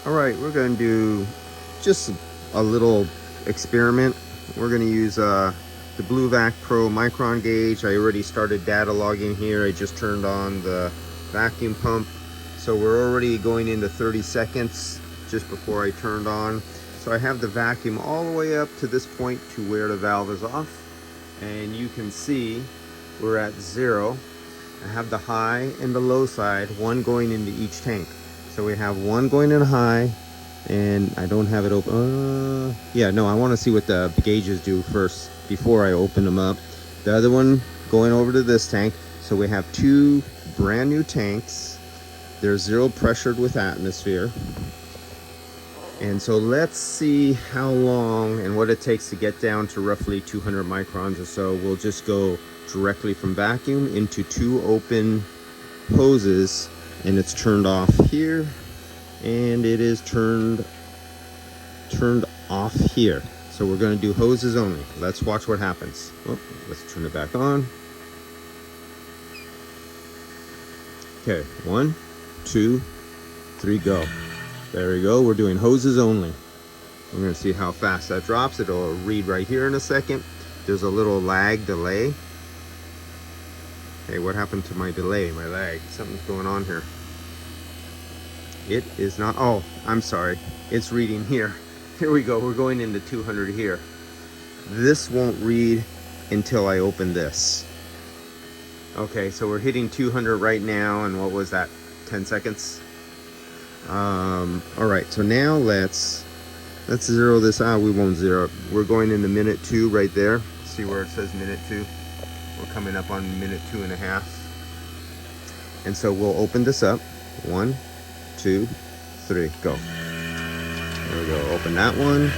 All right, we're going to do just a little experiment. We're going to use the BlueVac Pro micron gauge. I already started data logging here. I just turned on the vacuum pump. So we're already going into 30 seconds just before I turned on. So I have the vacuum all the way up to this point to where the valve is off. And you can see we're at 0. I have the high and the low side, one going into each tank. So we have one going in high, and I don't have it open. Yeah, no, I want to see what the gauges do first before I open them up. The other one going over to this tank. So we have two brand new tanks. They're 0 pressured with atmosphere. And so let's see how long and what it takes to get down to roughly 200 microns or so. We'll just go directly from vacuum into 2 open hoses, and it's turned off here, and it is turned off here. So we're going to do hoses only. Let's watch what happens. Oh, let's turn it back on. Okay, 1, 2, 3, go. There we go. We're doing hoses only. We're going to see how fast that drops. It'll read right here in a second. There's a little delay. Hey, what happened to my delay, my lag? Something's going on here. It is not, oh, I'm sorry. It's reading here. Here we go, we're going into 200 here. This won't read until I open this. Okay, so we're hitting 200 right now, and what was that, 10 seconds? All right, so now let's zero this out. We won't zero it. We're going into minute 2 right there. See where it says minute 2? We're coming up on minute 2.5. And so we'll open this up. 1, 2, 3, go. There we go, open that one.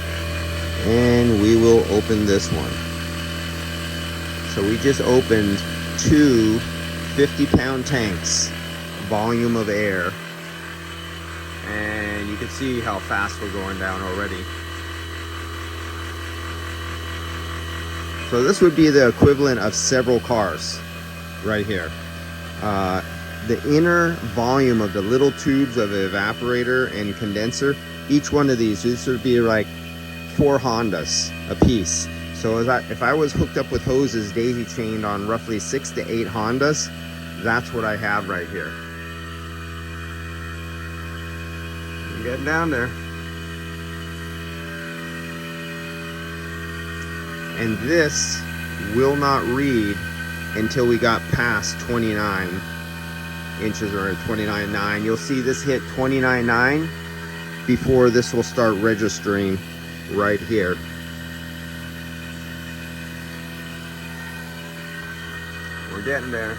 And we will open this one. So we just opened 2 50-pound tanks, volume of air. And you can see how fast we're going down already. So this would be the equivalent of several cars right here. The inner volume of the little tubes of the evaporator and condenser, each one of these, this would be like 4 Hondas a piece. So if I was hooked up with hoses daisy chained on roughly 6 to 8 Hondas, that's what I have right here. I'm getting down there. And this will not read until we got past 29 inches or 29.9. You'll see this hit 29.9 before this will start registering right here. We're getting there.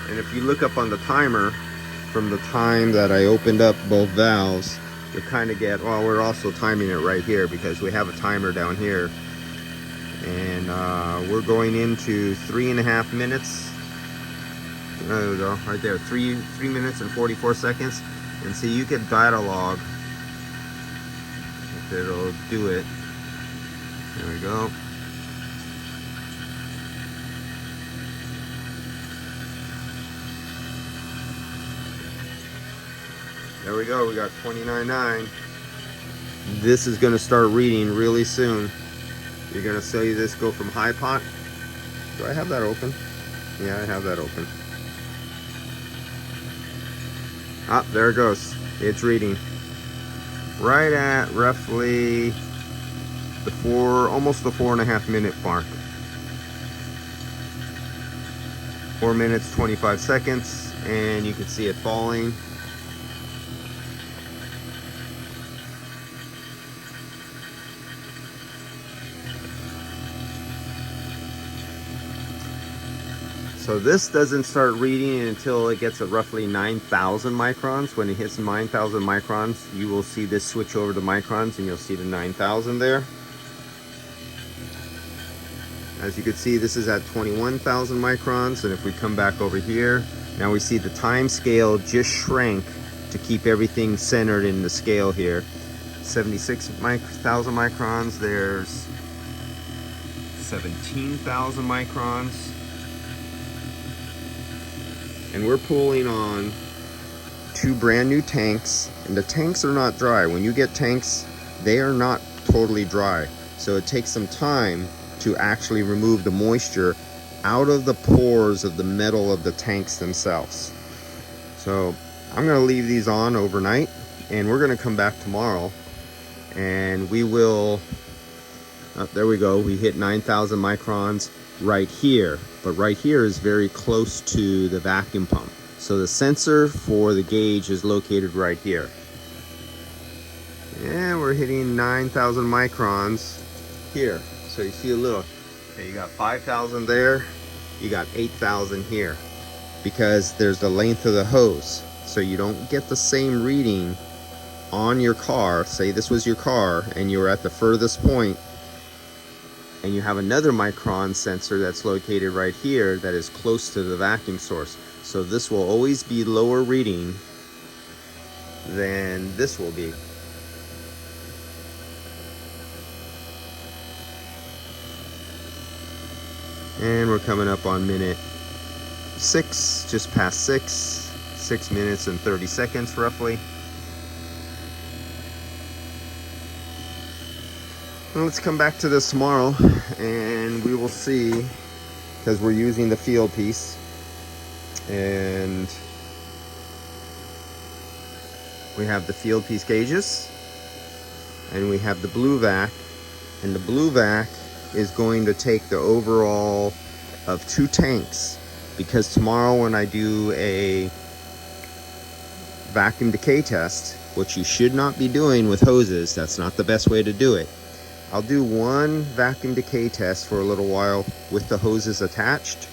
And if you look up on the timer from the time that I opened up both valves, you kind of get, well, we're also timing it right here because we have a timer down here. And we're going into 3.5 minutes. There we go, right there, 3 minutes and 44 seconds. And see, you can data log if it'll do it. There we go. There we go, we got 29.9. This is going to start reading really soon. You're going to see this go from high pot. Do I have that open? Yeah, I have that open. Ah, there it goes. It's reading. Right at roughly almost the 4.5 minute mark. 4 minutes, 25 seconds, and you can see it falling. So this doesn't start reading until it gets at roughly 9,000 microns. When it hits 9,000 microns, you will see this switch over to microns, and you'll see the 9,000 there. As you can see, this is at 21,000 microns, and if we come back over here, now we see the time scale just shrank to keep everything centered in the scale here. 76,000 microns, there's 17,000 microns. And we're pulling on 2 brand new tanks, and the tanks are not dry. When you get tanks, they are not totally dry. So it takes some time to actually remove the moisture out of the pores of the metal of the tanks themselves. So I'm gonna leave these on overnight, and we're gonna come back tomorrow, and we will, there we go, we hit 9,000 microns right here, but right here is very close to the vacuum pump. So the sensor for the gauge is located right here. And we're hitting 9,000 microns here. So you see a little, okay, you got 5,000 there, you got 8,000 here, because there's the length of the hose. So you don't get the same reading on your car. Say this was your car and you were at the furthest point, and you have another micron sensor that's located right here that is close to the vacuum source. So this will always be lower reading than this will be. And we're coming up on minute 6, just past 6 minutes and 30 seconds roughly. Well, let's come back to this tomorrow and we will see, because we're using the field piece, and we have the field piece gauges and we have the blue vac, and the blue vac is going to take the overall of 2 tanks, because tomorrow when I do a vacuum decay test, which you should not be doing with hoses, that's not the best way to do it. I'll do one vacuum decay test for a little while with the hoses attached,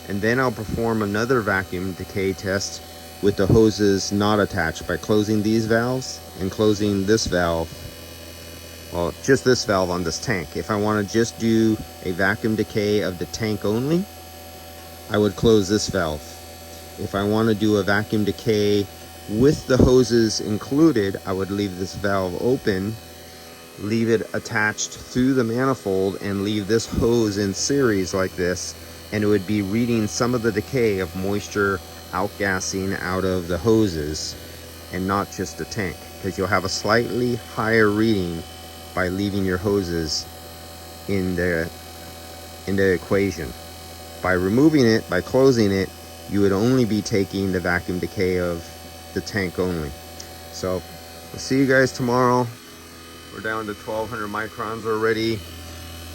and then I'll perform another vacuum decay test with the hoses not attached by closing these valves and closing this valve. Well, just this valve on this tank. If I want to just do a vacuum decay of the tank only, I would close this valve. If I want to do a vacuum decay with the hoses included, I would leave this valve open, leave it attached through the manifold, and leave this hose in series like this, and it would be reading some of the decay of moisture outgassing out of the hoses and not just the tank, because you'll have a slightly higher reading by leaving your hoses in the equation. By removing it, by closing it, you would only be taking the vacuum decay of the tank only. So we'll see you guys tomorrow. We're down to 1200 microns already,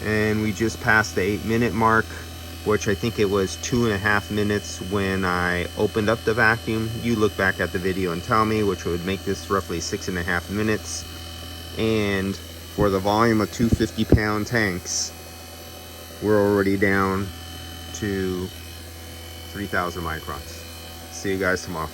and we just passed the 8-minute mark, which I think it was 2.5 minutes when I opened up the vacuum. You look back at the video and tell me, which would make this roughly 6.5 minutes. And for the volume of 250-pound tanks, we're already down to 3,000 microns. See you guys tomorrow.